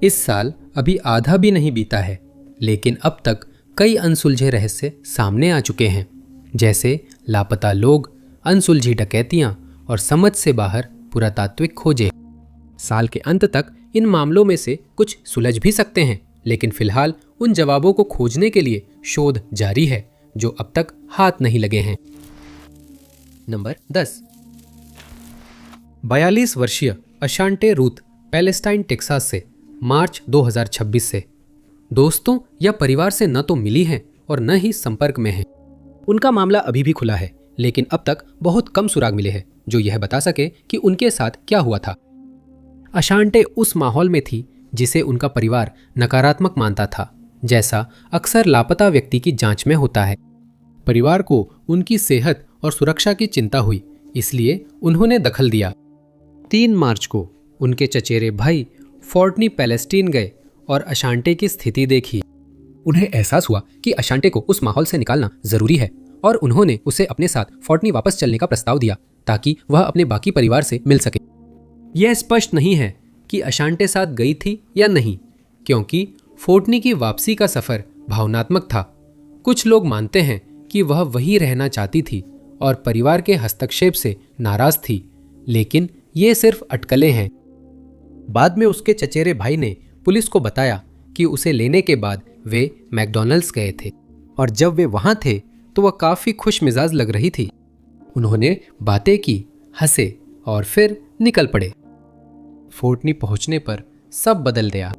इस साल अभी आधा भी नहीं बीता है, लेकिन अब तक कई अनसुलझे रहस्य सामने आ चुके हैं, जैसे लापता लोग, अनसुलझी डकैतियां और समझ से बाहर पुरातात्विक खोजें। साल के अंत तक इन मामलों में से कुछ सुलझ भी सकते हैं, लेकिन फिलहाल उन जवाबों को खोजने के लिए शोध जारी है जो अब तक हाथ नहीं लगे हैं। नंबर 10। 42 वर्षीय अशांटे रूथ पैलेस्टाइन टेक्सास से मार्च 2026 से दोस्तों या परिवार से न तो मिली हैं और न ही संपर्क में हैं। उनका मामला अभी भी खुला है, लेकिन अब तक बहुत कम सुराग मिले हैं जो यह बता सके कि उनके साथ क्या हुआ था। अशांटे उस माहौल में थी जिसे उनका परिवार नकारात्मक मानता था, जैसा अक्सर लापता व्यक्ति की जांच में होता है। परिवार को उनकी सेहत और सुरक्षा की चिंता हुई, इसलिए उन्होंने दखल दिया। 3 मार्च को उनके चचेरे भाई फोर्टनी पैलेस्टीन गए और अशांटे की स्थिति देखी। उन्हें एहसास हुआ कि अशांटे को उस माहौल से निकालना जरूरी है और उन्होंने उसे अपने साथ फोर्टनी वापस चलने का प्रस्ताव दिया ताकि वह अपने बाकी परिवार से मिल सके। यह स्पष्ट नहीं है कि अशांटे साथ गई थी या नहीं, क्योंकि फोर्टनी की वापसी का सफर भावनात्मक था। कुछ लोग मानते हैं कि वह वहीं रहना चाहती थी और परिवार के हस्तक्षेप से नाराज थी, लेकिन ये सिर्फ अटकलें हैं। बाद में उसके चचेरे भाई ने पुलिस को बताया कि उसे लेने के बाद वे मैकडॉनल्ड्स गए थे और जब वे वहां थे तो वह काफी खुश मिजाज लग रही थी। उन्होंने बातें की, हंसे और फिर निकल पड़े। फोर्टनी पहुंचने पर सब बदल गया।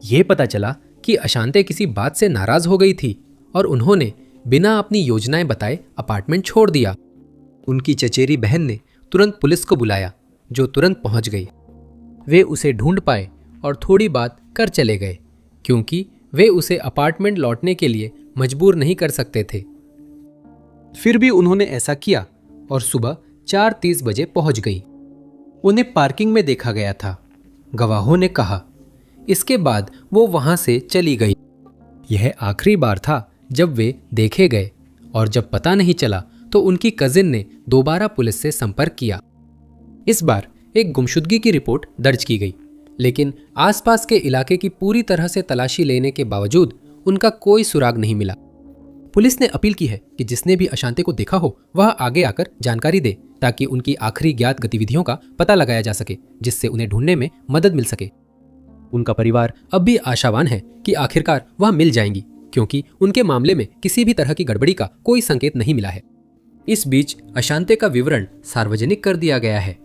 यह पता चला कि अशांते किसी बात से नाराज हो गई थी और उन्होंने बिना अपनी योजनाएं बताए अपार्टमेंट छोड़ दिया। उनकी चचेरी बहन ने तुरंत पुलिस को बुलाया, जो तुरंत पहुंच गई। वे उसे ढूंढ पाए और थोड़ी बात कर चले गए, क्योंकि वे उसे अपार्टमेंट लौटने के लिए मजबूर नहीं कर सकते थे। फिर भी उन्होंने ऐसा किया और सुबह 4:30 बजे पहुंच गई। उन्हें पार्किंग में देखा गया था, गवाहों ने कहा। इसके बाद वो वहां से चली गई। यह आखिरी बार था जब वे देखे गए और जब पता नहीं चला तो उनकी कजिन ने दोबारा पुलिस से संपर्क किया। इस बार एक गुमशुदगी की रिपोर्ट दर्ज की गई, लेकिन आसपास के इलाके की पूरी तरह से तलाशी लेने के बावजूद उनका कोई सुराग नहीं मिला। पुलिस ने अपील की है कि जिसने भी अशांते को देखा हो वह आगे आकर जानकारी दे, ताकि उनकी आखिरी ज्ञात गतिविधियों का पता लगाया जा सके, जिससे उन्हें ढूंढने में मदद मिल सके। उनका परिवार अब भी आशावान है कि आखिरकार वह मिल जाएंगी, क्योंकि उनके मामले में किसी भी तरह की गड़बड़ी का कोई संकेत नहीं मिला है। इस बीच अशांते का विवरण सार्वजनिक कर दिया गया है।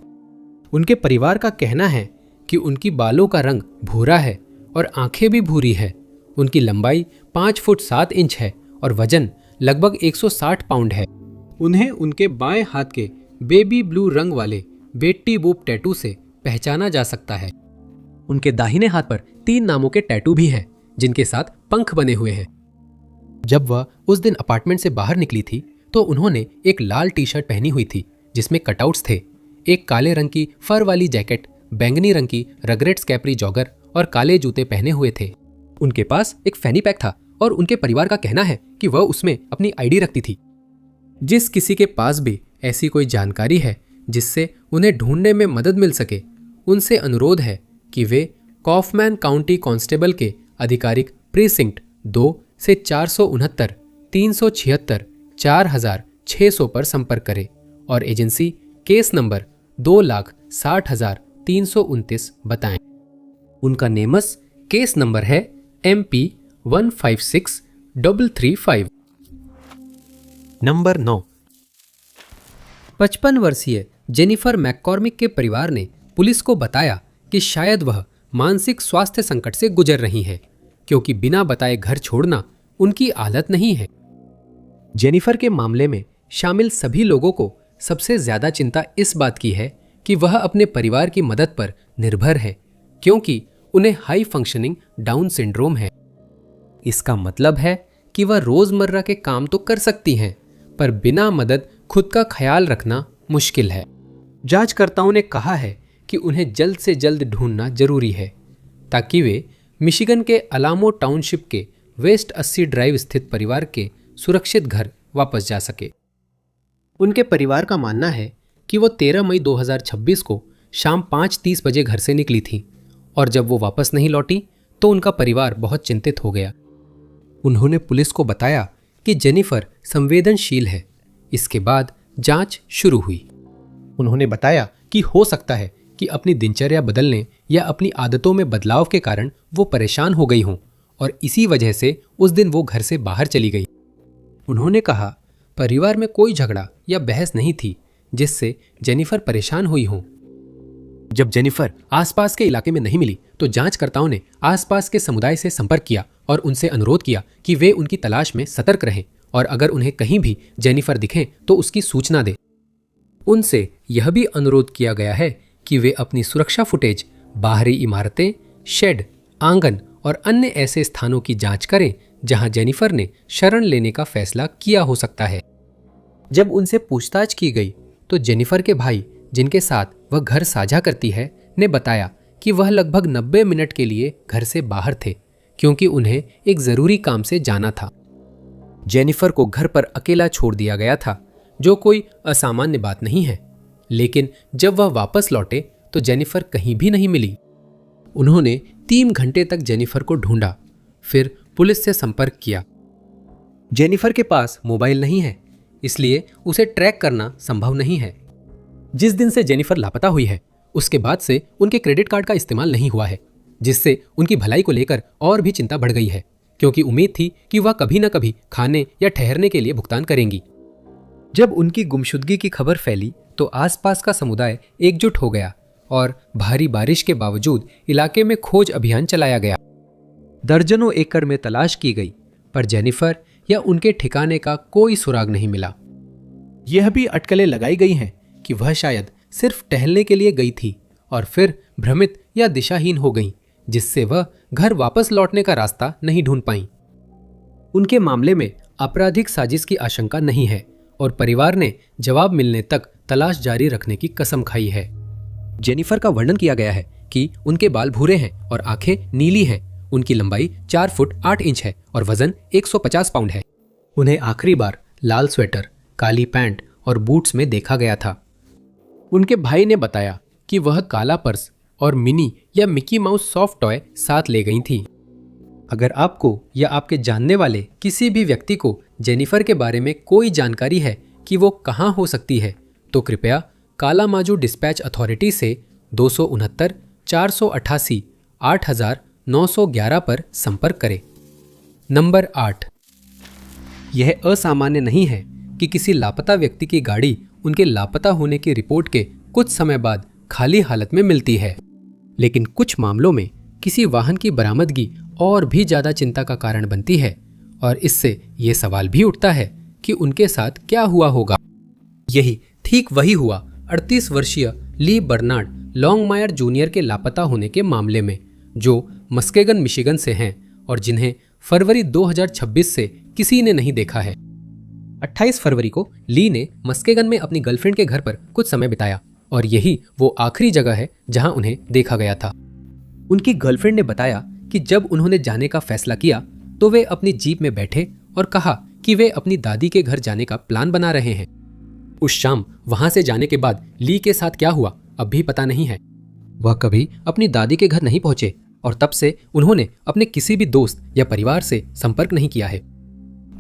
उनके परिवार का कहना है कि उनकी बालों का रंग भूरा है और आंखें भी भूरी है। उनकी लंबाई 5 फुट 7 इंच है और वजन लगभग 160 पाउंड है। उन्हें उनके बाएं हाथ के बेबी ब्लू रंग वाले बेट्टी बूप टैटू से पहचाना जा सकता है। उनके दाहिने हाथ पर 3 नामों के टैटू भी हैं, जिनके साथ पंख बने हुए हैं। जब वह उस दिन अपार्टमेंट से बाहर निकली थी तो उन्होंने एक लाल टी शर्ट पहनी हुई थी जिसमें कटआउट्स थे, एक काले रंग की फर वाली जैकेट, बैंगनी रंग की रगरेट्स कैप्री जॉगर और काले जूते पहने हुए थे। उनके पास एक फैनी पैक था और उनके परिवार का कहना है कि वह उसमें अपनी आईडी रखती थी। जिस किसी के पास भी ऐसी कोई जानकारी है जिससे उन्हें ढूंढने में मदद मिल सके, उनसे अनुरोध है कि वे कॉफमैन काउंटी कांस्टेबल के आधिकारिक प्रीसिंक्ट 2 से 469 376 4600 पर संपर्क करें और एजेंसी केस नंबर 2,60,329 बताएं। उनका नेमस केस नंबर है MP 156335। नंबर 9। 55 वर्षीय जेनिफर मैककॉर्मिक के परिवार ने पुलिस को बताया कि शायद वह मानसिक स्वास्थ्य संकट से गुजर रही हैं, क्योंकि बिना बताए घर छोड़ना उनकी आदत नहीं है। जेनिफर के मामले में शामिल सभी लोगों को सबसे ज्यादा चिंता इस बात की है कि वह अपने परिवार की मदद पर निर्भर है, क्योंकि उन्हें हाई फंक्शनिंग डाउन सिंड्रोम है। इसका मतलब है कि वह रोजमर्रा के काम तो कर सकती हैं, पर बिना मदद खुद का ख्याल रखना मुश्किल है। जांचकर्ताओं ने कहा है कि उन्हें जल्द से जल्द ढूंढना जरूरी है ताकि वे मिशिगन के अलामो टाउनशिप के वेस्ट 80 ड्राइव स्थित परिवार के सुरक्षित घर वापस जा सके। उनके परिवार का मानना है कि वो 13 मई 2026 को शाम 5:30 बजे घर से निकली थी और जब वो वापस नहीं लौटी तो उनका परिवार बहुत चिंतित हो गया। उन्होंने पुलिस को बताया कि जेनिफर संवेदनशील है। इसके बाद जांच शुरू हुई। उन्होंने बताया कि हो सकता है कि अपनी दिनचर्या बदलने या अपनी आदतों में बदलाव के कारण वो परेशान हो गई हों और इसी वजह से उस दिन वो घर से बाहर चली गई। उन्होंने कहा, परिवार में कोई झगड़ा या बहस नहीं थी जिससे जेनिफर परेशान हुई हो। जब जेनिफर आसपास के इलाके में नहीं मिली तो जांचकर्ताओं ने आसपास के समुदाय से संपर्क किया और उनसे अनुरोध किया कि वे उनकी तलाश में सतर्क रहें और अगर उन्हें कहीं भी जेनिफर दिखें तो उसकी सूचना दें। उनसे यह भी अनुरोध किया गया है कि वे अपनी सुरक्षा फुटेज, बाहरी इमारतें, शेड, आंगन और अन्य ऐसे स्थानों की जांच करें जहां जेनिफर ने शरण लेने का फैसला किया हो सकता है। जब उनसे पूछताछ की गई तो जेनिफर के भाई, जिनके साथ वह घर साझा करती है, ने बताया कि वह लगभग 90 मिनट के लिए घर से बाहर थे क्योंकि उन्हें एक जरूरी काम से जाना था। जेनिफर को घर पर अकेला छोड़ दिया गया था, जो कोई असामान्य बात नहीं है, लेकिन जब वह वापस लौटे तो जेनिफर कहीं भी नहीं मिली। उन्होंने 3 घंटे तक जेनिफर को ढूंढा, फिर पुलिस से संपर्क किया। जेनिफर के पास मोबाइल नहीं है, इसलिए उसे ट्रैक करना संभव नहीं है। जिस दिन से जेनिफर लापता हुई है उसके बाद से उनके क्रेडिट कार्ड का इस्तेमाल नहीं हुआ है, जिससे उनकी भलाई को लेकर और भी चिंता बढ़ गई है क्योंकि उम्मीद थी कि वह कभी न कभी खाने या ठहरने के लिए भुगतान करेंगी। जब उनकी गुमशुदगी की खबर फैली तो आसपास का समुदाय एकजुट हो गया और भारी बारिश के बावजूद इलाके में खोज अभियान चलाया गया। दर्जनों एकड़ में तलाश की गई पर जेनिफर या उनके ठिकाने का कोई सुराग नहीं मिला। यह भी अटकलें लगाई गई हैं कि वह शायद सिर्फ टहलने के लिए गई थी और फिर भ्रमित या दिशाहीन हो गई, जिससे वह घर वापस लौटने का रास्ता नहीं ढूंढ पाई। उनके मामले में आपराधिक साजिश की आशंका नहीं है और परिवार ने जवाब मिलने तक तलाश जारी रखने की कसम खाई है। जेनिफर का वर्णन किया गया है कि उनके बाल भूरे हैं और आंखें नीली हैं। उनकी लंबाई 4 फुट 8 इंच है और वजन 150 पाउंड है। उन्हें आखिरी बार लाल स्वेटर, काली पैंट और बूट्स में देखा गया था। उनके भाई ने बताया कि वह काला पर्स और मिनी या मिकी माउस सॉफ्ट टॉय साथ ले गई थी। अगर आपको या आपके जानने वाले किसी भी व्यक्ति को जेनिफर के बारे में कोई जानकारी है कि वो कहाँ हो सकती है तो कृपया कालामाजू डिस्पैच अथॉरिटी से 269 488 8911 पर संपर्क करें। नंबर 8। यह असामान्य नहीं है कि किसी लापता व्यक्ति की गाड़ी उनके लापता होने की रिपोर्ट के कुछ समय बाद खाली हालत में मिलती है, लेकिन कुछ मामलों में किसी वाहन की बरामदगी और भी ज्यादा चिंता का कारण बनती है और इससे ये सवाल भी उठता है कि उनके साथ क्या हुआ होगा। यही ठीक वही हुआ 38 वर्षीय ली बर्नार्ड लॉन्गमायर जूनियर के लापता होने के मामले में, जो मस्केगन मिशिगन से हैं और जिन्हें फरवरी 2026 से किसी ने नहीं देखा है। 28 फरवरी को ली ने मस्केगन में अपनी गर्लफ्रेंड के घर पर कुछ समय बिताया और यही वो आखिरी जगह है जहां उन्हें देखा गया था। उनकी गर्लफ्रेंड ने बताया कि जब उन्होंने जाने का फैसला किया तो वे अपनी जीप में बैठे और कहा कि वे अपनी दादी के घर जाने का प्लान बना रहे हैं। उस शाम वहां से जाने के बाद ली के साथ क्या हुआ अब भी पता नहीं है। वह कभी अपनी दादी के घर नहीं पहुंचे और तब से उन्होंने अपने किसी भी दोस्त या परिवार से संपर्क नहीं किया है।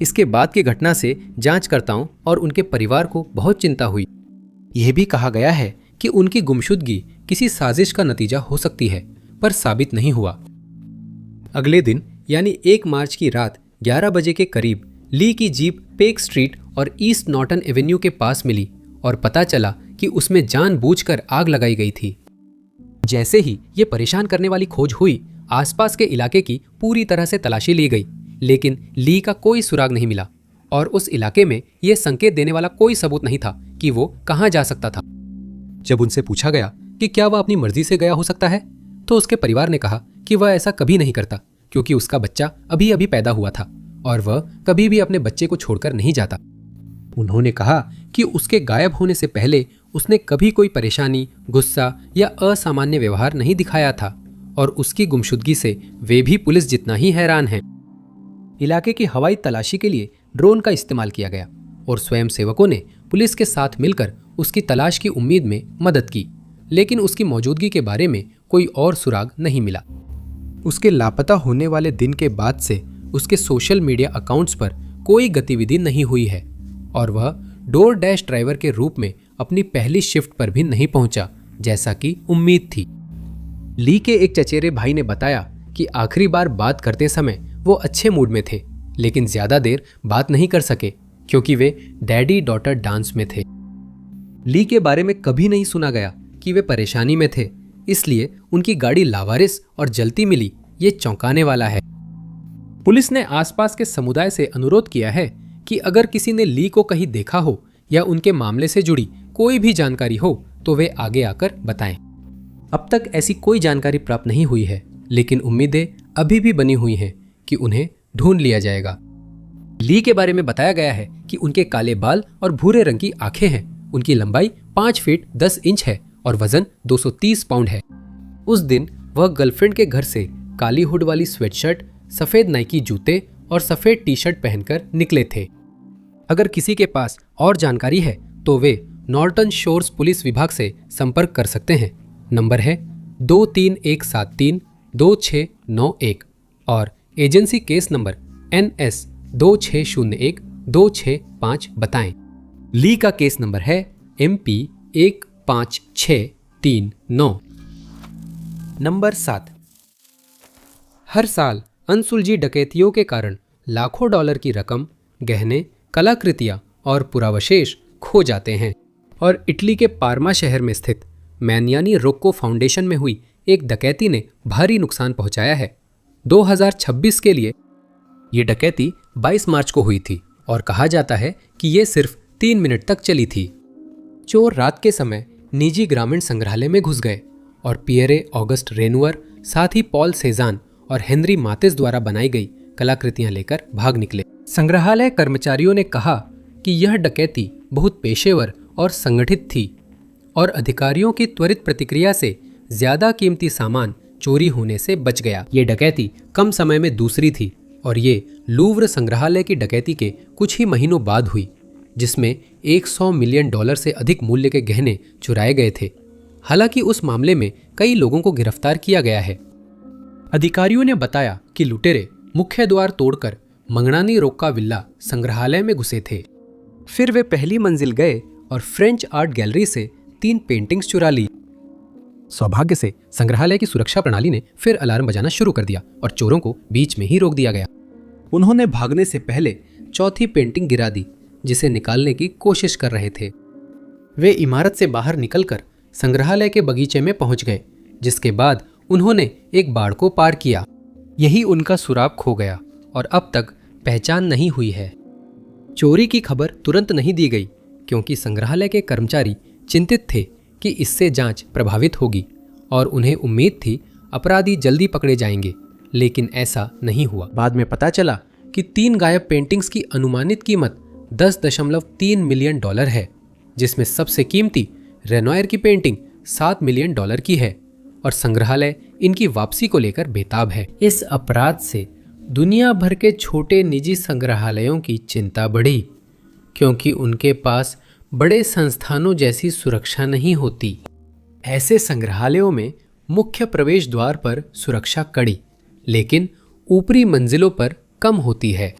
इसके बाद की घटना से जांचकर्ताओं और उनके परिवार को बहुत चिंता हुई। यह भी कहा गया है कि उनकी गुमशुदगी किसी साजिश का नतीजा हो सकती है, पर साबित नहीं हुआ। अगले दिन यानी 1 मार्च की रात 11 बजे के करीब ली की जीप पेक स्ट्रीट और ईस्ट नॉर्टन एवेन्यू के पास मिली और पता चला कि उसमें जानबूझकर आग लगाई गई थी। जैसे ही ये परेशान करने वाली खोज हुई, आसपास के इलाके की पूरी तरह से तलाशी ली गई, लेकिन ली का कोई सुराग नहीं मिला और उस इलाके में यह संकेत देने वाला कोई सबूत नहीं था कि वो कहाँ जा सकता था। जब उनसे पूछा गया कि क्या वह अपनी मर्जी से गया हो सकता है, तो उसके परिवार ने कहा कि वह ऐसा कभी नहीं करता क्योंकि उसका बच्चा अभी अभी पैदा हुआ था और वह कभी भी अपने बच्चे को छोड़कर नहीं जाता। उन्होंने कहा कि उसके गायब होने से पहले उसने कभी कोई परेशानी, गुस्सा या असामान्य व्यवहार नहीं दिखाया था और उसकी गुमशुदगी से वे भी पुलिस जितना ही हैरान हैं। इलाके की हवाई तलाशी के लिए ड्रोन का इस्तेमाल किया गया और स्वयंसेवकों ने पुलिस के साथ मिलकर उसकी तलाश की उम्मीद में मदद की, लेकिन उसकी मौजूदगी के बारे में कोई और सुराग नहीं मिला। उसके लापता होने वाले दिन के बाद से उसके सोशल मीडिया अकाउंट्स पर कोई गतिविधि नहीं हुई है और वह डोर डैश ड्राइवर के रूप में अपनी पहली शिफ्ट पर भी नहीं पहुंचा, जैसा कि उम्मीद थी। ली के एक चचेरे भाई ने बताया कि आखिरी बार बात करते समय वो अच्छे मूड में थे, लेकिन ज्यादा देर बात नहीं कर सके क्योंकि वे डैडी डॉटर डांस में थे। ली के बारे में कभी नहीं सुना गया कि वे परेशानी में थे, इसलिए उनकी गाड़ी लावारिस और जलती मिली, ये चौंकाने वाला है। पुलिस ने आसपास के समुदाय से अनुरोध किया है कि अगर किसी ने ली को कहीं देखा हो या उनके मामले से जुड़ी कोई भी जानकारी हो तो वे आगे आकर बताएं। अब तक ऐसी कोई जानकारी प्राप्त नहीं हुई है, लेकिन उम्मीदें अभी भी बनी हुई हैं कि उन्हें ढूंढ लिया जाएगा। ली के बारे में बताया गया है कि उनके काले बाल और भूरे रंग की आंखें हैं, उनकी लंबाई 5 फीट 10 इंच है और वजन 230 पाउंड है। उस दिन वह गर्लफ्रेंड के घर से काली हुड वाली स्वेटशर्ट, सफेद नाइकी जूते और सफेद टी शर्ट पहनकर निकले थे। अगर किसी के पास और जानकारी है तो वे नॉर्टन शोर्स पुलिस विभाग से संपर्क कर सकते हैं। नंबर है 23173-2691 और एजेंसी केस नंबर NS 2601-265 बताएं। ली का केस नंबर है MP 15639। नंबर 7। हर साल अनसुलझी डकैतियों के कारण लाखों डॉलर की रकम, गहने, कलाकृतियां और पुरावशेष खो जाते हैं और इटली के पार्मा शहर में स्थित मैनियानी रोक्को फाउंडेशन में हुई एक डकैती ने भारी नुकसान पहुंचाया है। 2026 के लिए ये डकैती 22 मार्च को हुई थी और कहा जाता है कि ये सिर्फ 3 मिनट तक चली थी। चोर रात के समय निजी ग्रामीण संग्रहालय में घुस गए और पियरे ऑगस्ट रेनुअर, साथ ही पॉल सेजान और हेनरी मातिस द्वारा बनाई गई कलाकृतियां लेकर भाग निकले। संग्रहालय कर्मचारियों ने कहा कि यह डकैती बहुत पेशेवर और संगठित थी और अधिकारियों की त्वरित प्रतिक्रिया से ज्यादा कीमती सामान चोरी होने से बच गया। ये डकैती कम समय में दूसरी थी और ये लूव्र संग्रहालय की डकैती के कुछ ही महीनों बाद हुई, जिसमें $100 मिलियन से अधिक मूल्य के गहने चुराए गए थे। हालांकि उस मामले में कई लोगों को गिरफ्तार किया गया है। अधिकारियों ने बताया कि लुटेरे मुख्य द्वार तोड़कर मंगनानी रोक्का विला संग्रहालय में घुसे थे। फिर वे पहली मंजिल गए और फ्रेंच आर्ट गैलरी से 3 पेंटिंग्स चुरा ली। सौभाग्य से संग्रहालय की सुरक्षा प्रणाली ने फिर अलार्म बजाना शुरू कर दिया और चोरों को बीच में ही रोक दिया गया। उन्होंने भागने से पहले चौथी पेंटिंग गिरा दी, जिसे निकालने की कोशिश कर रहे थे। वे इमारत से बाहर निकलकर संग्रहालय के बगीचे में पहुंच गए, जिसके बाद उन्होंने एक बाड़ को पार किया। यही उनका सुराग खो गया और अब तक पहचान नहीं हुई है। चोरी की खबर तुरंत नहीं दी गई क्योंकि संग्रहालय के कर्मचारी चिंतित थे कि इससे जांच प्रभावित होगी और उन्हें उम्मीद थी अपराधी जल्दी पकड़े जाएंगे, लेकिन ऐसा नहीं हुआ। बाद में पता चला कि 3 गायब पेंटिंग्स की अनुमानित कीमत $10.3 मिलियन है, जिसमें सबसे कीमती रेनॉयर की पेंटिंग $7 मिलियन की है और संग्रहालय इनकी वापसी को लेकर बेताब है। इस अपराध से दुनिया भर के छोटे निजी संग्रहालयों की चिंता बढ़ी क्योंकि उनके पास बड़े संस्थानों जैसी सुरक्षा नहीं होती। ऐसे संग्रहालयों में मुख्य प्रवेश द्वार पर सुरक्षा कड़ी, लेकिन ऊपरी मंजिलों पर कम होती है।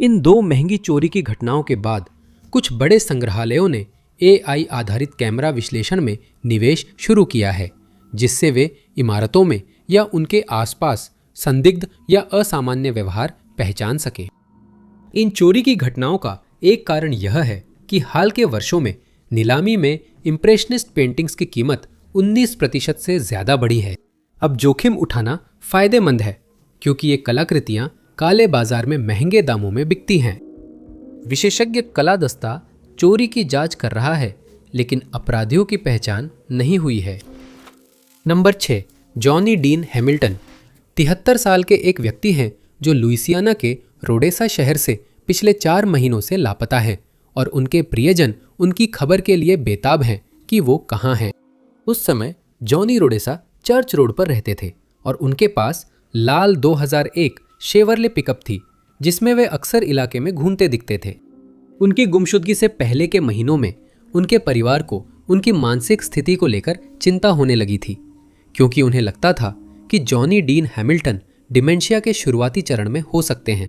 इन 2 महंगी चोरी की घटनाओं के बाद कुछ बड़े संग्रहालयों ने AI आधारित कैमरा विश्लेषण में निवेश शुरू किया है, जिससे वे इमारतों में या उनके आसपास संदिग्ध या असामान्य व्यवहार पहचान सके। इन चोरी की घटनाओं का एक कारण यह है कि हाल के वर्षों में नीलामी में इम्प्रेशनिस्ट पेंटिंग्स की कीमत 19% से ज्यादा बढ़ी है। अब जोखिम उठाना फायदेमंद है क्योंकि ये कलाकृतियां काले बाजार में महंगे दामों में बिकती हैं। विशेषज्ञ कला दस्ता चोरी की जांच कर रहा है, लेकिन अपराधियों की पहचान नहीं हुई है। नंबर 6। जॉनी डीन हैमिल्टन 73 साल के एक व्यक्ति हैं जो लुइसियाना के रोडेसा शहर से पिछले 4 महीनों से लापता हैं और उनके प्रियजन उनकी खबर के लिए बेताब हैं कि वो कहाँ हैं। उस समय जॉनी रोडेसा चर्च रोड पर रहते थे और उनके पास लाल 2001 शेवरले पिकअप थी, जिसमें वे अक्सर इलाके में घूमते दिखते थे। उनकी गुमशुदगी से पहले के महीनों में उनके परिवार को उनकी मानसिक स्थिति को लेकर चिंता होने लगी थी क्योंकि उन्हें लगता था कि जॉनी डीन हैमिल्टन डिमेंशिया के शुरुआती चरण में हो सकते हैं।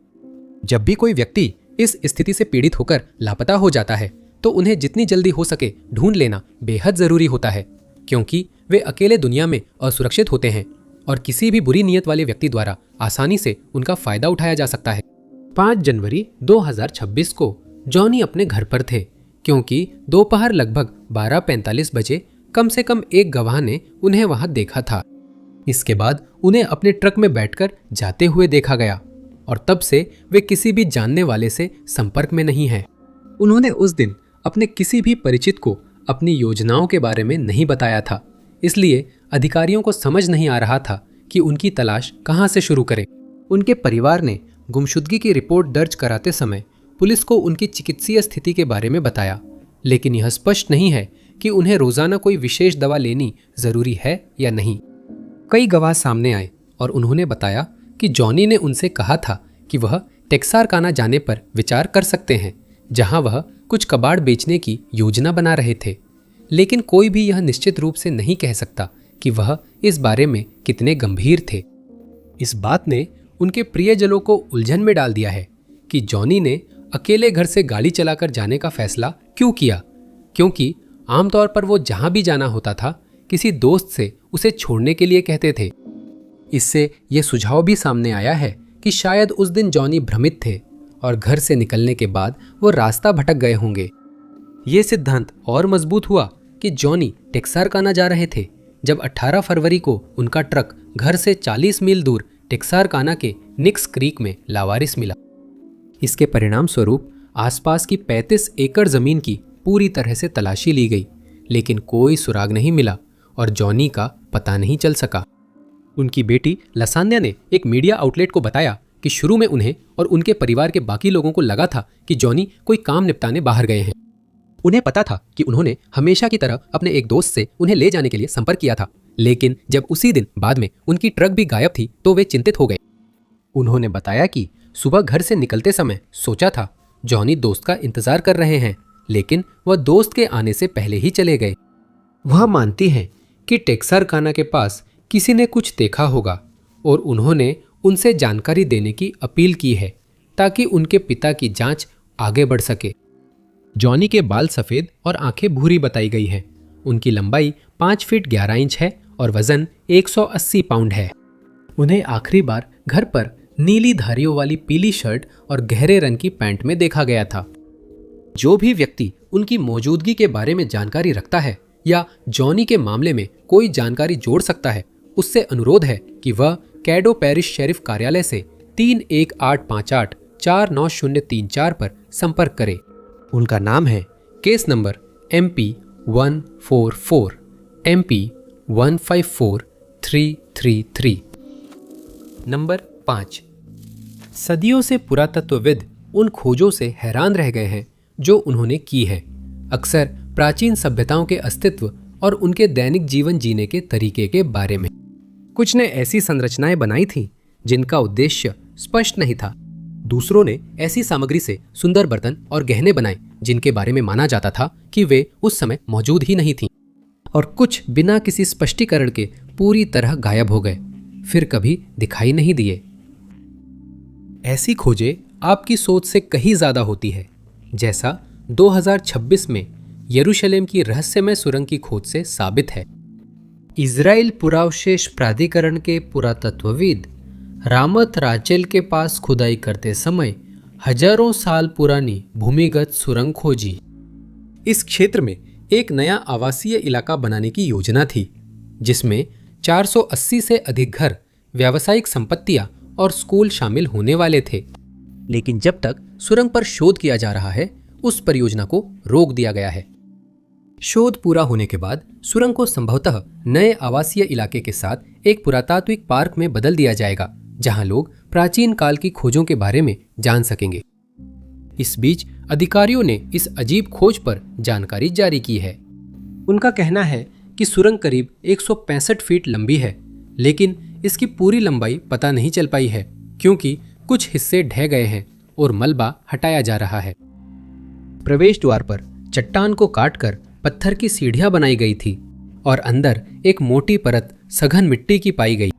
जब भी कोई व्यक्ति इस स्थिति से पीड़ित होकर लापता हो जाता है तो उन्हें जितनी जल्दी हो सके ढूंढ लेना बेहद जरूरी होता है, क्योंकि वे अकेले दुनिया में असुरक्षित होते हैं और किसी भी बुरी नीयत वाले व्यक्ति द्वारा आसानी से उनका फायदा उठाया जा सकता है। 5 जनवरी 2026 को जॉनी अपने घर पर थे, क्योंकि दोपहर लगभग 12:45 बजे कम से कम एक गवाह ने उन्हें वहां देखा था। इसके बाद उन्हें अपने ट्रक में बैठकर जाते हुए देखा गया और तब से वे किसी भी जानने वाले से संपर्क में नहीं हैं। उन्होंने उस दिन अपने किसी भी परिचित को अपनी योजनाओं के बारे में नहीं बताया था, इसलिए अधिकारियों को समझ नहीं आ रहा था कि उनकी तलाश कहां से शुरू करें। उनके परिवार ने गुमशुदगी की रिपोर्ट दर्ज कराते समय पुलिस को उनकी चिकित्सीय स्थिति के बारे में बताया, लेकिन यह स्पष्ट नहीं है कि उन्हें रोजाना कोई विशेष दवा लेनी जरूरी है या नहीं। कई गवाह सामने आए और उन्होंने बताया कि जॉनी ने उनसे कहा था कि वह टेक्सारकाना जाने पर विचार कर सकते हैं, जहां वह कुछ कबाड़ बेचने की योजना बना रहे थे, लेकिन कोई भी यह निश्चित रूप से नहीं कह सकता कि वह इस बारे में कितने गंभीर थे। इस बात ने उनके प्रियजनों को उलझन में डाल दिया है कि जॉनी ने अकेले घर से गाड़ी चलाकर जाने का फैसला क्यों किया, क्योंकि आमतौर पर वो जहां भी जाना होता था किसी दोस्त से उसे छोड़ने के लिए कहते थे। इससे यह सुझाव भी सामने आया है कि शायद उस दिन जॉनी भ्रमित थे और घर से निकलने के बाद वो रास्ता भटक गए होंगे। ये सिद्धांत और मजबूत हुआ कि जॉनी टेक्सारकाना जा रहे थे जब 18 फरवरी को उनका ट्रक घर से 40 मील दूर टेक्सारकाना के निक्स क्रीक में लावारिस मिला। इसके परिणाम स्वरूप आसपास की 35 एकड़ जमीन की पूरी तरह से तलाशी ली गई, लेकिन कोई सुराग नहीं मिला और जॉनी का पता नहीं चल सका। उनकी बेटी लसान्या ने एक मीडिया आउटलेट को बताया कि शुरू में उन्हें और उनके परिवार के बाकी लोगों को लगा था कि जॉनी कोई काम निपटाने बाहर गए हैं। उन्हें पता था कि उन्होंने हमेशा की तरह अपने एक दोस्त से उन्हें ले जाने के लिए संपर्क किया था, लेकिन जब उसी दिन बाद में उनकी ट्रक भी गायब थी तो वे चिंतित हो गए। उन्होंने बताया कि सुबह घर से निकलते समय सोचा था जॉनी दोस्त का इंतजार कर रहे हैं, लेकिन वह दोस्त के आने से पहले ही चले गए। वह मानती हैं कि टेक्सारकाना के पास किसी ने कुछ देखा होगा और उन्होंने उनसे जानकारी देने की अपील की है ताकि उनके पिता की जांच आगे बढ़ सके। जॉनी के बाल सफेद और आंखें भूरी बताई गई हैं। उनकी लंबाई 5 फीट 11 इंच है और वजन 180 पाउंड है। उन्हें आखिरी बार घर पर नीली धारियों वाली पीली शर्ट और गहरे रंग की पैंट में देखा गया था। जो भी व्यक्ति उनकी मौजूदगी के बारे में जानकारी रखता है या जॉनी के मामले में कोई जानकारी जोड़ सकता है, उससे अनुरोध है कि वह कैडो पैरिश शेरिफ कार्यालय से 3185849034 पर संपर्क करे। उनका नाम है case number MP144 MP154333। Number 5। सदियों से पुरातत्वविद उन खोजों से हैरान रह गए हैं जो उन्होंने की है, अक्सर प्राचीन सभ्यताओं के अस्तित्व और उनके दैनिक जीवन जीने के तरीके के बारे में। कुछ ने ऐसी संरचनाएं बनाई थीं जिनका उद्देश्य स्पष्ट नहीं था। दूसरों ने ऐसी सामग्री से सुंदर बर्तन और गहने बनाए जिनके बारे में माना जाता था कि वे उस समय मौजूद ही नहीं थीं। और कुछ बिना किसी स्पष्टीकरण के पूरी तरह गायब हो गए, फिर कभी दिखाई नहीं दिए। ऐसी खोजें आपकी सोच से कहीं ज्यादा होती है, जैसा 2026 में यरूशलेम की रहस्यमय सुरंग की खोज से साबित है। इजराइल पुरावशेष प्राधिकरण के पुरातत्वविद रामत राचेल के पास खुदाई करते समय हजारों साल पुरानी भूमिगत सुरंग खोजी। इस क्षेत्र में एक नया आवासीय इलाका बनाने की योजना थी, जिसमें 480 से अधिक घर, व्यावसायिक संपत्तियां और स्कूल शामिल होने वाले थे। लेकिन जब तक सुरंग पर शोध किया जा रहा है, उस परियोजना को रोक दिया गया है। शोध पूरा होने के बाद सुरंग को संभवतः नए आवासीय इलाके के साथ एक पुरातात्विक पार्क में बदल दिया जाएगा, जहां लोग प्राचीन काल की खोजों के बारे में जान सकेंगे। इस बीच अधिकारियों ने इस अजीब खोज पर जानकारी जारी की है। उनका कहना है कि सुरंग करीब 165 फीट लंबी है, लेकिन इसकी पूरी लंबाई पता नहीं चल पाई है क्योंकि कुछ हिस्से ढह गए हैं और मलबा हटाया जा रहा है। प्रवेश द्वार पर चट्टान को काटकर पत्थर की सीढ़ियां बनाई गई थी और अंदर एक मोटी परत सघन मिट्टी की पाई गई।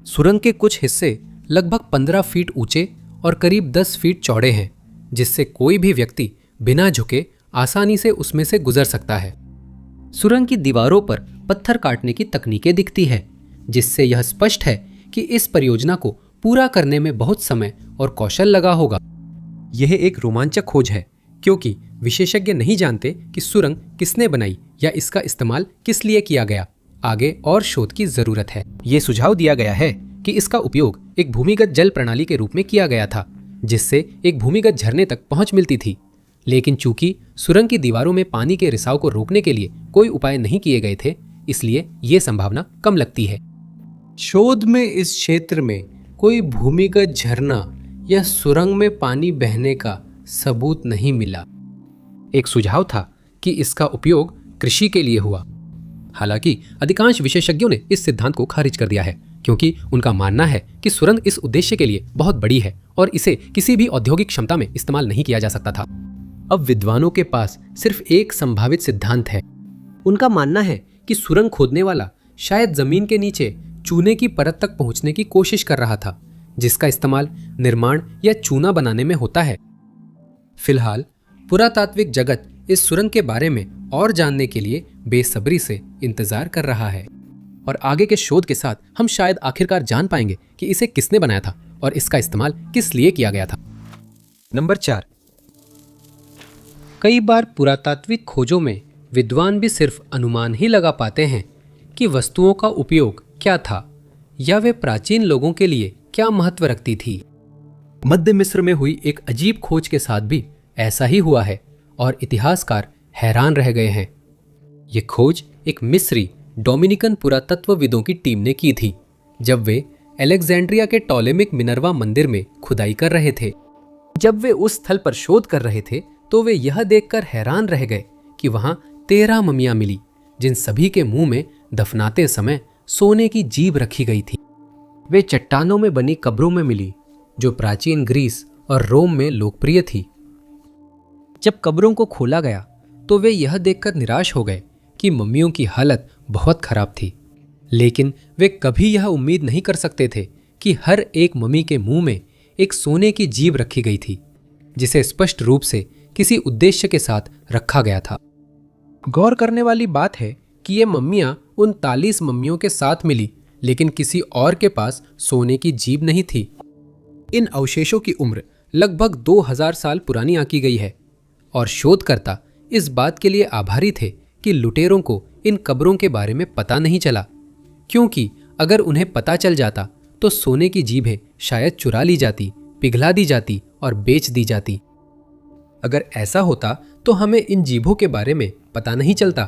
सुरंग के कुछ हिस्से लगभग 15 फीट ऊंचे और करीब 10 फीट चौड़े हैं, जिससे कोई भी व्यक्ति बिना झुके आसानी से उसमें से गुजर सकता है। सुरंग की दीवारों पर पत्थर काटने की तकनीकें दिखती है, जिससे यह स्पष्ट है कि इस परियोजना को पूरा करने में बहुत समय और कौशल लगा होगा। यह एक रोमांचक खोज है, क्योंकि विशेषज्ञ नहीं जानते कि सुरंग किसने बनाई या इसका इस्तेमाल किस लिए किया गया। आगे और शोध की जरूरत है। ये सुझाव दिया गया है कि इसका उपयोग एक भूमिगत जल प्रणाली के रूप में किया गया था, जिससे एक भूमिगत झरने तक पहुंच मिलती थी। लेकिन चूंकि सुरंग की दीवारों में पानी के रिसाव को रोकने के लिए कोई उपाय नहीं किए गए थे, इसलिए ये संभावना कम लगती है। शोध में इस क्षेत्र में कोई भूमिगत झरना या सुरंग में पानी बहने का सबूत नहीं मिला। एक सुझाव था कि इसका उपयोग कृषि के लिए हुआ। हालांकि अधिकांश विशेषज्ञों ने इस सिद्धांत को खारिज कर दिया है, क्योंकि उनका मानना है कि सुरंग इस उद्देश्य के लिए बहुत बड़ी है और इसे किसी भी औद्योगिक क्षमता में इस्तेमाल नहीं किया जा सकता था। अब विद्वानों के पास सिर्फ एक संभावित सिद्धांत है। उनका मानना है कि सुरंग खोदने वाला शायद जमीन के नीचे चूने की परत तक पहुंचने की कोशिश कर रहा था, जिसका इस्तेमाल निर्माण या चूना बनाने में होता है। फिलहाल पुरातात्विक जगत इस सुरंग के बारे में और जानने के लिए बेसब्री से इंतजार कर रहा है, और आगे के शोध के साथ हम शायद आखिरकार जान पाएंगे कि इसे किसने बनाया था और इसका इस्तेमाल किस लिए किया गया था। नंबर 4, कई बार पुरातात्विक खोजों में विद्वान भी सिर्फ अनुमान ही लगा पाते हैं कि वस्तुओं का उपयोग क्या था या वे प्राचीन लोगों के लिए क्या महत्व रखती थी। मध्य मिस्र में हुई एक अजीब खोज के साथ भी ऐसा ही हुआ है और इतिहासकार हैरान रह गए हैं। ये खोज एक मिस्री डोमिनिकन पुरातत्वविदों की टीम ने की थी, जब वे अलेक्जेंड्रिया के टॉलेमिक मिनर्वा मंदिर में खुदाई कर रहे थे। जब वे उस स्थल पर शोध कर रहे थे तो वे यह देखकर हैरान रह गए कि वहां 13 ममियां मिली, जिन सभी के मुंह में दफनाते समय सोने की जीभ रखी गई थी। वे चट्टानों में बनी कब्रों में मिली, जो प्राचीन ग्रीस और रोम में लोकप्रिय थी। जब कब्रों को खोला गया तो वे यह देखकर निराश हो गए कि मम्मियों की हालत बहुत खराब थी, लेकिन वे कभी यह उम्मीद नहीं कर सकते थे कि हर एक मम्मी के मुंह में एक सोने की जीभ रखी गई थी, जिसे स्पष्ट रूप से किसी उद्देश्य के साथ रखा गया था। गौर करने वाली बात है कि ये मम्मियां उन 39 मम्मियों के साथ मिली, लेकिन किसी और के पास सोने की जीभ नहीं थी। इन अवशेषों की उम्र लगभग 2000 साल पुरानी आंकी गई है, और शोधकर्ता इस बात के लिए आभारी थे कि लुटेरों को इन कब्रों के बारे में पता नहीं चला, क्योंकि अगर उन्हें पता चल जाता तो सोने की जीभें शायद चुरा ली जाती, पिघला दी जाती और बेच दी जाती। अगर ऐसा होता तो हमें इन जीभों के बारे में पता नहीं चलता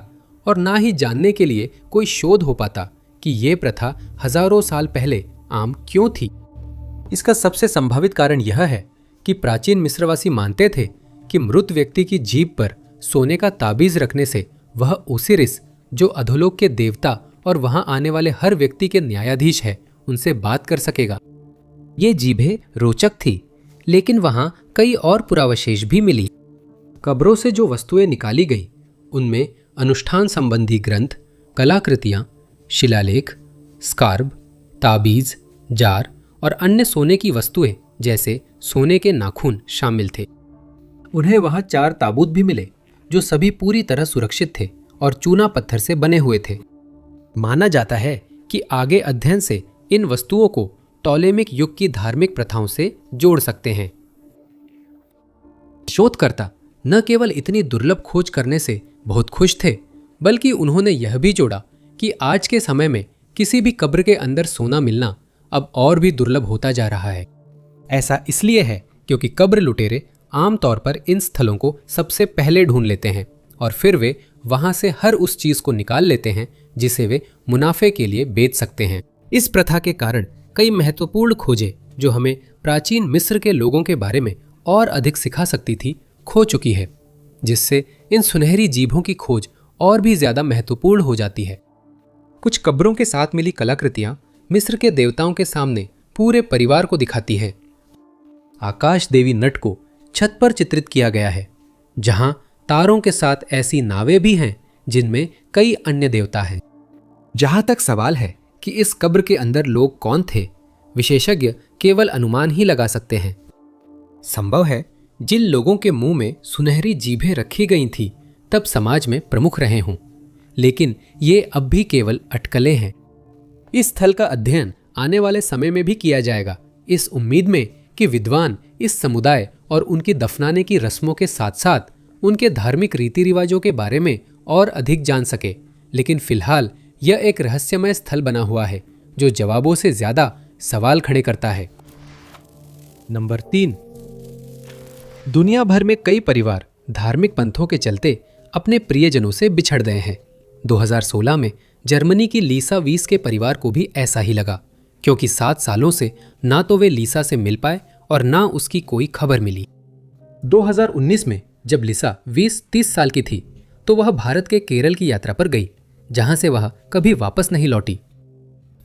और ना ही जानने के लिए कोई शोध हो पाता कि ये प्रथा हजारों साल पहले आम क्यों थी। इसका सबसे संभावित कारण यह है कि प्राचीन मिस्रवासी मानते थे कि मृत व्यक्ति की जीभ पर सोने का ताबीज रखने से वह ओसिरिस, जो अधोलोक के देवता और वहां आने वाले हर व्यक्ति के न्यायाधीश है, उनसे बात कर सकेगा। ये जीभें रोचक थी, लेकिन वहां कई और पुरावशेष भी मिली। कब्रों से जो वस्तुएं निकाली गई उनमें अनुष्ठान संबंधी ग्रंथ, कलाकृतियां, शिलालेख, स्कार्ब, ताबीज, जार और अन्य सोने की वस्तुएं जैसे सोने के नाखून शामिल थे। उन्हें वहां 4 ताबूत भी मिले, जो सभी पूरी तरह सुरक्षित थे और चूना पत्थर से बने हुए थे। माना जाता है कि आगे अध्ययन से इन वस्तुओं को टॉलेमिक युग की धार्मिक प्रथाओं से जोड़ सकते हैं। शोधकर्ता न केवल इतनी दुर्लभ खोज करने से बहुत खुश थे, बल्कि उन्होंने यह भी जोड़ा कि आज के समय में किसी भी कब्र के अंदर सोना मिलना अब और भी दुर्लभ होता जा रहा है। ऐसा इसलिए है क्योंकि कब्र लुटेरे आमतौर पर इन स्थलों को सबसे पहले ढूंढ लेते हैं और फिर वे वहां से हर उस चीज को निकाल लेते हैं जिसे वे मुनाफे के लिए बेच सकते हैं। इस प्रथा के कारण कई महत्वपूर्ण खोजें जो हमें प्राचीन मिस्र के लोगों के बारे में और अधिक सिखा सकती थी, खो चुकी है, जिससे इन सुनहरी जीभों की खोज और भी ज्यादा महत्वपूर्ण हो जाती है। कुछ कब्रों के साथ मिली कलाकृतियां मिस्र के देवताओं के सामने पूरे परिवार को दिखाती है। आकाश देवी नट को छत पर चित्रित किया गया है, जहां तारों के साथ ऐसी नावें भी हैं जिनमें कई अन्य देवता हैं। जहां तक सवाल है कि इस कब्र के अंदर लोग कौन थे, विशेषज्ञ केवल अनुमान ही लगा सकते हैं। संभव है जिन लोगों के मुंह में सुनहरी जीभें रखी गई थी तब समाज में प्रमुख रहे हों, लेकिन ये अब भी केवल अटकलें हैं। इस स्थल का अध्ययन आने वाले समय में भी किया जाएगा, इस उम्मीद में कि विद्वान इस समुदाय और उनकी दफनाने की रस्मों के साथ साथ उनके धार्मिक रीति रिवाजों के बारे में और अधिक जान सके। लेकिन फिलहाल यह एक रहस्यमय स्थल बना हुआ है जो जवाबों से ज्यादा सवाल खड़े करता है। नंबर 3, दुनिया भर में कई परिवार धार्मिक पंथों के चलते अपने प्रियजनों से बिछड़ गए हैं। 2016 में जर्मनी की लीसा वीस के परिवार को भी ऐसा ही लगा, क्योंकि 7 सालों से ना तो वे लीसा से मिल पाए और ना उसकी कोई खबर मिली। 2019 में जब लीसा 20-30 साल की थी तो वह भारत के केरल की यात्रा पर गई, जहां से वह कभी वापस नहीं लौटी।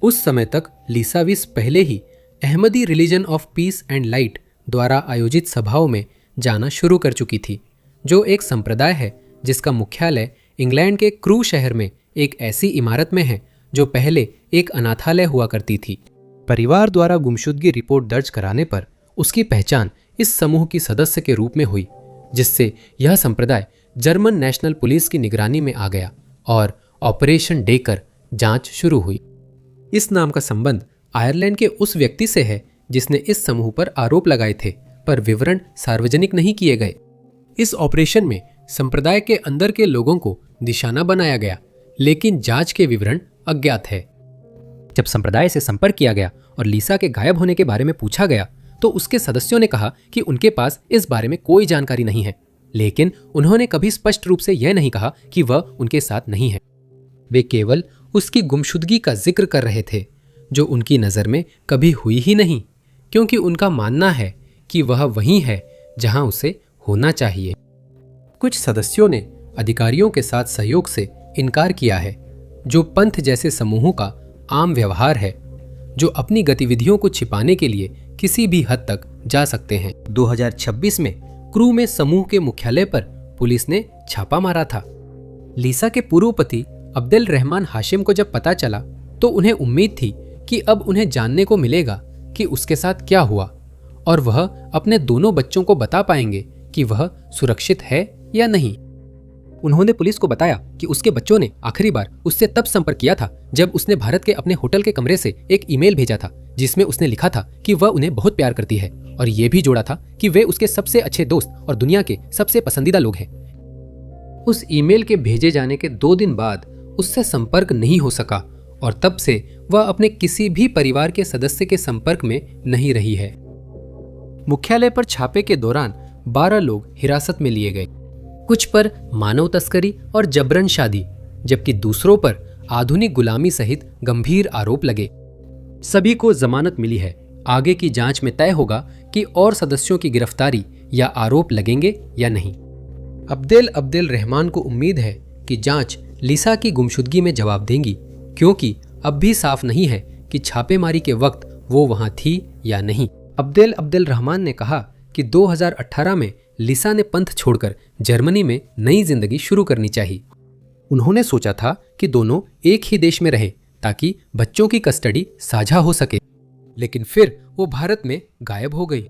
उस समय तक लीसा वीस पहले ही Ahmadi religion of peace and light द्वारा आयोजित सभाओं में जाना शुरू कर चुकी थी, जो एक संप्रदाय है जिसका मुख्यालय इंग्लैंड के क्रू शहर में एक ऐसी इमारत में है जो पहले एक अनाथालय हुआ करती थी। परिवार द्वारा गुमशुदगी रिपोर्ट दर्ज कराने पर उसकी पहचान इस समूह की सदस्य के रूप में हुई, जिससे यह संप्रदाय जर्मन नेशनल पुलिस की निगरानी में आ गया और ऑपरेशन डेकर जांच शुरू हुई। इस नाम का संबंध आयरलैंड के उस व्यक्ति से है जिसने इस समूह पर आरोप लगाए थे, पर विवरण सार्वजनिक नहीं किए गए। इस ऑपरेशन में संप्रदाय के अंदर के लोगों को निशाना बनाया गया, लेकिन जांच के विवरण अज्ञात है। जब संप्रदाय से संपर्क किया गया और लीसा के गायब होने के बारे में पूछा गया तो उसके सदस्यों ने कहा कि उनके पास इस बारे में कोई जानकारी नहीं है, लेकिन उन्होंने कभी स्पष्ट रूप से यह नहीं कहा कि वह उनके साथ नहीं है। वे केवल उसकी गुमशुदगी का जिक्र कर रहे थे, जो उनकी नज़र में कभी हुई ही नहीं, क्योंकि उनका मानना है कि वह वहीं है जहां उसे होना चाहिए। कुछ सदस्यों ने अधिकारियों के साथ सहयोग से इनकार किया है, जो पंथ जैसे समूहों का आम व्यवहार है, जो अपनी गतिविधियों को छिपाने के लिए किसी भी हद तक जा सकते हैं। 2026 में क्रू में समूह के मुख्यालय पर पुलिस ने छापा मारा था। लीसा के पूर्व पति अब्देल रहमान हाशिम को जब पता चला तो उन्हें उम्मीद थी कि अब उन्हें जानने को मिलेगा कि उसके साथ क्या हुआ और वह अपने दोनों बच्चों को बता पाएंगे कि वह सुरक्षित है या नहीं। उन्होंने पुलिस को बताया कि उसके बच्चों ने आखिरी बार उससे तब संपर्क किया था जब उसने भारत के अपने होटल के कमरे से एक ईमेल भेजा था, जिसमें उसने लिखा था कि वह उन्हें बहुत प्यार करती है और ये भी जोड़ा था कि वे उसके सबसे अच्छे दोस्त और दुनिया के सबसे पसंदीदा लोग हैं। उस ईमेल के भेजे जाने के 2 दिन बाद उससे संपर्क नहीं हो सका और तब से वह अपने किसी भी परिवार के सदस्य के संपर्क में नहीं रही है। मुख्यालय पर छापे के दौरान 12 लोग हिरासत में लिए गए, कुछ पर मानव तस्करी और जबरन शादी, जबकि दूसरों पर आधुनिक गुलामी सहित गंभीर आरोप लगे। सभी को जमानत मिली है। आगे की जांच में तय होगा कि और सदस्यों की गिरफ्तारी या आरोप लगेंगे या नहीं। अब्देल रहमान को उम्मीद है कि जांच लीसा की गुमशुदगी में जवाब देंगी, क्योंकि अब भी साफ नहीं है कि छापेमारी के वक्त वो वहां थी या नहीं। अब्देल रहमान ने कहा कि 2018 में लीसा ने पंथ छोड़कर जर्मनी में नई जिंदगी शुरू करनी चाहिए। उन्होंने सोचा था कि दोनों एक ही देश में रहे ताकि बच्चों की कस्टडी साझा हो सके, लेकिन फिर वो भारत में गायब हो गई।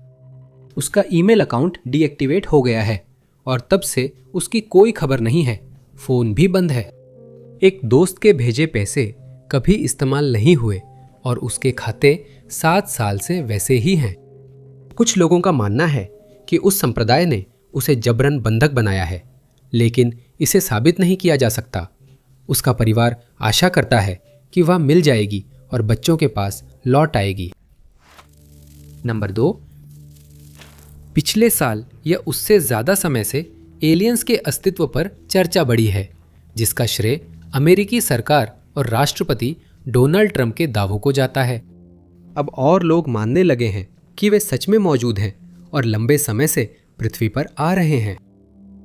उसका ईमेल अकाउंट डीएक्टिवेट हो गया है और तब से उसकी कोई खबर नहीं है। फोन भी बंद है। एक दोस्त के भेजे पैसे कभी इस्तेमाल नहीं हुए और उसके खाते 7 साल से वैसे ही हैं। कुछ लोगों का मानना है कि उस संप्रदाय ने उसे जबरन बंधक बनाया है, लेकिन इसे साबित नहीं किया जा सकता। उसका परिवार आशा करता है कि वह मिल जाएगी और बच्चों के पास लौट आएगी। नंबर 2, पिछले साल या उससे ज़्यादा समय से एलियंस के अस्तित्व पर चर्चा बढ़ी है, जिसका श्रेय अमेरिकी सरकार और राष्ट्रपति डोनाल्ड ट्रंप के दावों को जाता है। अब और लोग मानने लगे हैं कि वे सच में मौजूद हैं और लंबे समय से पृथ्वी पर आ रहे हैं।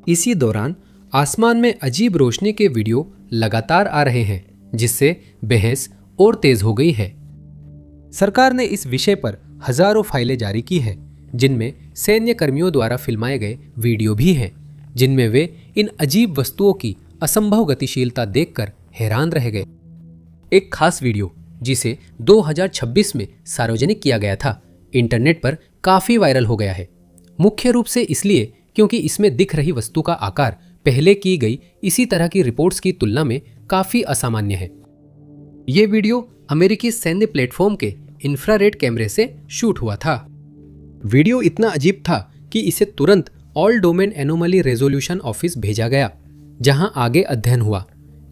इसी दौरान आसमान में अजीब रोशनी के वीडियो लगातार आ रहे हैं, जिससे बहस और तेज हो गई है। सरकार ने इस विषय पर हजारों फाइलें जारी की है, जिनमें सैन्य कर्मियों द्वारा फिल्माए गए वीडियो भी हैं, जिनमें वे इन अजीब वस्तुओं की असंभव गतिशीलता देखकर हैरान रह गए। एक खास वीडियो जिसे 2026 में सार्वजनिक किया गया था, इंटरनेट पर काफी वायरल हो गया है। मुख्य रूप से इसलिए क्योंकि इसमें दिख रही वस्तु का आकार पहले की गई इसी तरह की रिपोर्ट्स की तुलना में काफी असामान्य है। ये वीडियो अमेरिकी सैन्य प्लेटफॉर्म के इंफ्रारेड कैमरे से शूट हुआ था। वीडियो इतना अजीब था कि इसे तुरंत all domain anomaly resolution office भेजा गया, जहां आगे अध्ययन हुआ,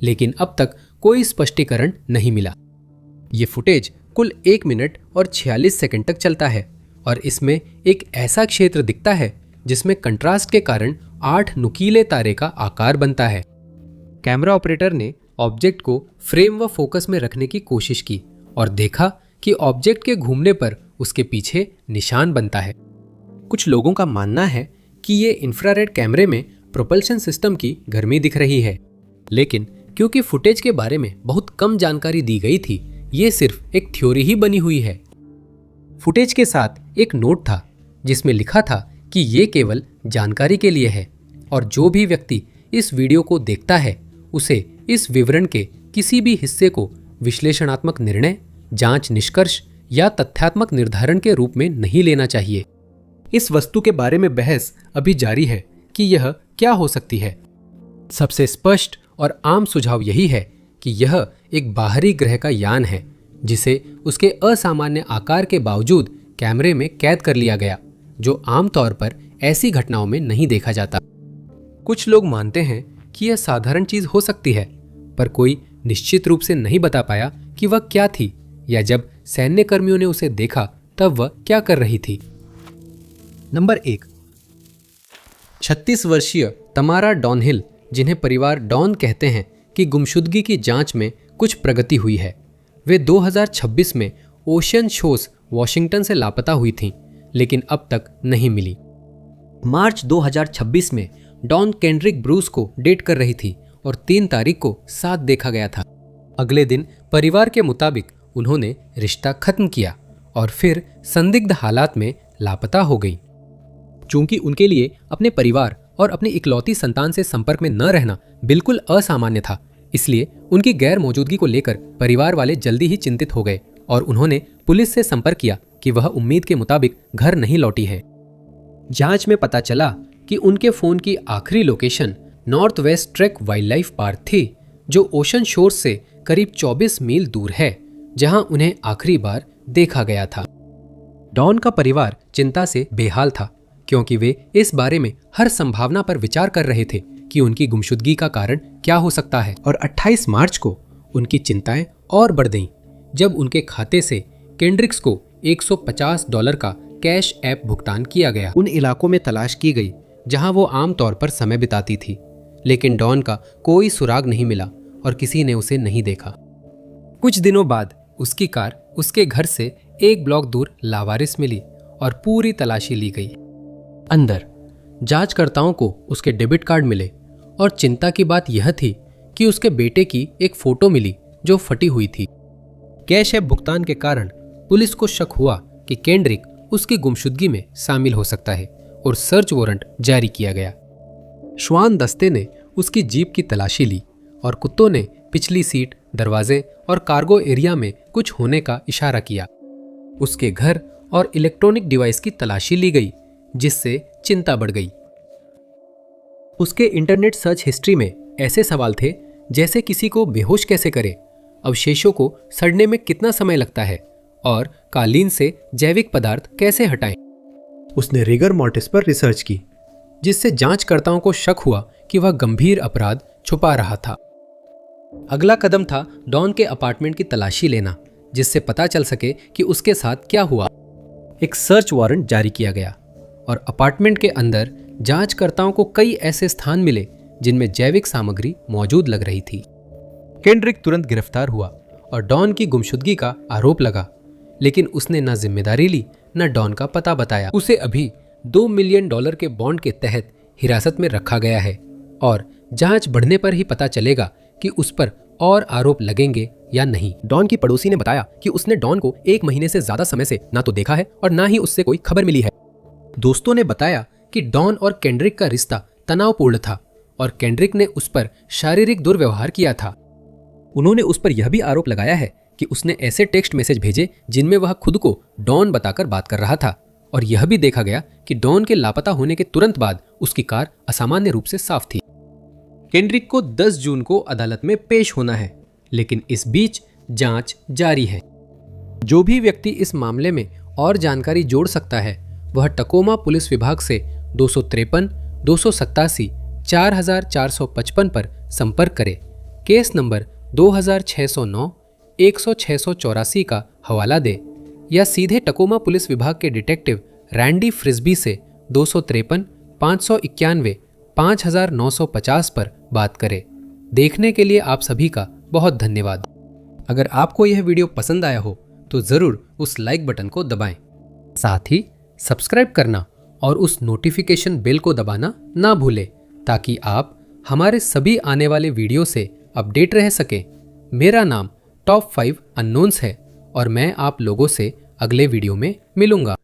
लेकिन अब तक कोई स्पष्टीकरण नहीं मिला। ये फुटेज कुल 1 मिनट और 46 सेकंड तक चलता है और इसमें एक ऐसा क्षेत्र दिखता है जिसमें कंट्रास्ट के कारण 8 नुकीले तारे का आकार बनता है। कैमरा ऑपरेटर ने ऑब्जेक्ट को फ्रेम व फोकस में रखने की कोशिश की और देखा कि ऑब्जेक्ट के घूमने पर उसके पीछे निशान बनता है। कुछ लोगों का मानना है कि ये इंफ्रारेड कैमरे में प्रोपल्शन सिस्टम की गर्मी दिख रही है, लेकिन क्योंकि फुटेज के बारे में बहुत कम जानकारी दी गई थी, ये सिर्फ एक थ्योरी ही बनी हुई है। फुटेज के साथ एक नोट था जिसमें लिखा था कि ये केवल जानकारी के लिए है और जो भी व्यक्ति इस वीडियो को देखता है उसे इस विवरण के किसी भी हिस्से को विश्लेषणात्मक निर्णय, जांच निष्कर्ष या तथ्यात्मक निर्धारण के रूप में नहीं लेना चाहिए। इस वस्तु के बारे में बहस अभी जारी है कि यह क्या हो सकती है। सबसे स्पष्ट और आम सुझाव यही है कि यह एक बाहरी ग्रह का यान है जिसे उसके असामान्य आकार के बावजूद कैमरे में कैद कर लिया गया, जो आमतौर पर ऐसी घटनाओं में नहीं देखा जाता। कुछ लोग मानते हैं कि यह साधारण चीज हो सकती है, पर कोई निश्चित रूप से नहीं बता पाया कि वह क्या थी या जब सैन्य कर्मियों ने उसे देखा तब वह क्या कर रही थी। नंबर 1, 36 वर्षीय तमारा डॉनहिल, जिन्हें परिवार डॉन कहते हैं, कि गुमशुदगी की जांच में कुछ प्रगति हुई है। वे 2026 में ओशियन शोस वॉशिंगटन से लापता हुई थीं, लेकिन अब तक नहीं मिली। मार्च 2026 में डॉन केंड्रिक ब्रूस को डेट कर रही थी और 3 तारीख को साथ देखा गया था। अगले दिन परिवार के मुताबिक उन्होंने रिश्ता खत्म किया और फिर संदिग्ध हालात में लापता हो गई। चूंकि उनके लिए अपने परिवार और अपनी इकलौती संतान से संपर्क में न रहना बिल्कुल असामान्य था, इसलिए उनकी गैर मौजूदगी को लेकर परिवार वाले जल्दी ही चिंतित हो गए और उन्होंने पुलिस से संपर्क किया कि वह उम्मीद के मुताबिक घर नहीं लौटी है। जांच में पता चला कि उनके फोन की आखिरी location north west track wild life park थी, जो ओशन शोर से करीब 24 मील दूर है, जहां उन्हें आखिरी बार देखा गया था। डॉन का परिवार चिंता से बेहाल था क्योंकि वे इस बारे में हर संभावना पर विचार कर रहे थे कि उनकी गुमशुदगी का कारण क्या हो सकता है। और 28 मार्च को उनकी चिंताएं और बढ़ गईं जब उनके खाते से केंड्रिक्स को $150 का कैश ऐप भुगतान किया गया। उन इलाकों में तलाश की गई जहां वो आमतौर पर समय बिताती थी, लेकिन डॉन का कोई सुराग नहीं मिला और किसी ने उसे नहीं देखा। कुछ दिनों बाद उसकी कार उसके घर से 1 ब्लॉक दूर लावारिस मिली और पूरी तलाशी ली गई। अंदर जांचकर्ताओं को उसके डेबिट कार्ड मिले और चिंता की बात यह थी कि उसके बेटे की एक फोटो मिली जो फटी हुई थी। कैश ऐप भुगतान के कारण पुलिस को शक हुआ कि केंड्रिक उसकी गुमशुदगी में शामिल हो सकता है और सर्च वारंट जारी किया गया। श्वान दस्ते ने उसकी जीप की तलाशी ली और कुत्तों ने पिछली सीट, दरवाजे और कार्गो एरिया में कुछ होने का इशारा किया। उसके घर और इलेक्ट्रॉनिक डिवाइस की तलाशी ली गई, जिससे चिंता बढ़ गई। उसके इंटरनेट सर्च हिस्ट्री में ऐसे सवाल थे जैसे किसी को बेहोश कैसे करें, अवशेषों को सड़ने में कितना समय लगता है और कालीन से जैविक पदार्थ कैसे हटाएं। उसने रिगर मोर्टिस पर रिसर्च की, जिससे जांचकर्ताओं को शक हुआ कि वह गंभीर अपराध छुपा रहा था। अगला कदम था डॉन के अपार्टमेंट की तलाशी लेना, जिससे पता चल सके कि उसके साथ क्या हुआ। एक सर्च वारंट जारी किया गया और अपार्टमेंट के अंदर जांचकर्ताओं को कई ऐसे स्थान मिले जिनमें जैविक सामग्री मौजूद लग रही थी। केंड्रिक तुरंत गिरफ्तार हुआ और डॉन की गुमशुदगी का आरोप लगा, लेकिन उसने न जिम्मेदारी ली न डॉन का पता बताया। उसे अभी $2 मिलियन के बॉन्ड के तहत हिरासत में रखा गया है और जांच बढ़ने पर ही पता चलेगा कि उस पर और आरोप लगेंगे या नहीं। डॉन की पड़ोसी ने बताया कि उसने डॉन को 1 महीने से ज्यादा समय से ना तो देखा है और ना ही उससे कोई खबर मिली है। दोस्तों ने बताया कि डॉन और केंड्रिक का रिश्ता तनावपूर्ण था और केंड्रिक ने उस पर शारीरिक दुर्व्यवहार किया था। उन्होंने उस पर यह भी आरोप लगाया है कि उसने ऐसे टेक्स्ट मैसेज भेजे जिनमें वह खुद को डॉन बताकर बात कर रहा था, और यह भी देखा गया कि डॉन के लापता होने के तुरंत बाद उसकी कार असामान्य रूप से साफ थी। केंड्रिक को 10 जून को अदालत में पेश होना है, लेकिन इस बीच जांच जारी है। जो भी व्यक्ति इस मामले में और जानकारी जोड़ सकता है वह टकोमा पुलिस विभाग से 253 287 4455 पर संपर्क करे, केस नंबर 2609 100-684 का हवाला दे, या सीधे टकोमा पुलिस विभाग के डिटेक्टिव रैंडी फ्रिस्बी से 253 591 5950 पर बात करें। देखने के लिए आप सभी का बहुत धन्यवाद। अगर आपको यह वीडियो पसंद आया हो तो ज़रूर उस लाइक बटन को दबाएं। साथ ही सब्सक्राइब करना और उस नोटिफिकेशन बेल को दबाना ना भूलें, ताकि आप हमारे सभी आने वाले वीडियो से अपडेट रह सकें। मेरा नाम टॉप 5 अननोन्स है और मैं आप लोगों से अगले वीडियो में मिलूंगा।